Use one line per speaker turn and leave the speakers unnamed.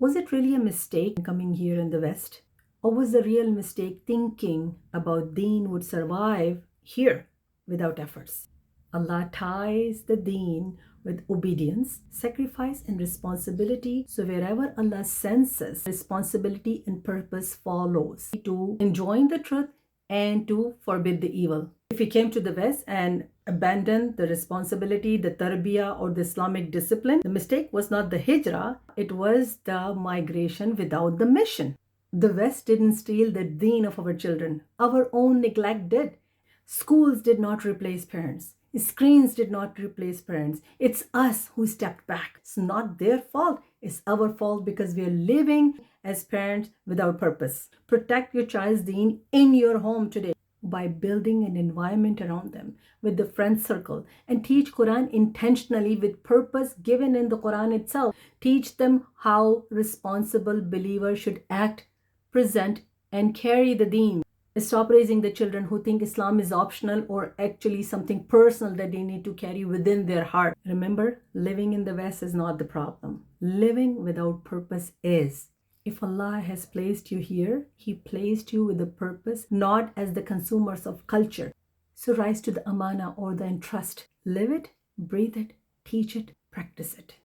Was it really a mistake coming here in the West? Or was the real mistake thinking about Deen would survive here without efforts? Allah ties the Deen with obedience, sacrifice, and responsibility. So wherever Allah sends us, responsibility and purpose follows to enjoin the truth and to forbid the evil. If we came to the West and abandoned the responsibility, the tarbiyah, or the Islamic discipline, the mistake was not the hijrah, it was the migration without the mission. The West didn't steal the deen of our children. Our own neglect did. Schools did not replace parents. Screens did not replace parents. It's us who stepped back. It's not their fault. It's our fault because we are living as parents without purpose. Protect your child's deen in your home today by building an environment around them with the friend circle, and teach Quran intentionally with purpose given in the Quran itself. Teach them how responsible believers should act, present, and carry the deen. Stop raising the children who think Islam is optional or actually something personal that they need to carry within their heart. Remember, living in the West is not the problem. Living without purpose is. If Allah has placed you here, He placed you with a purpose, not as the consumers of culture. So rise to the amana or the entrust. Live it, breathe it, teach it, practice it.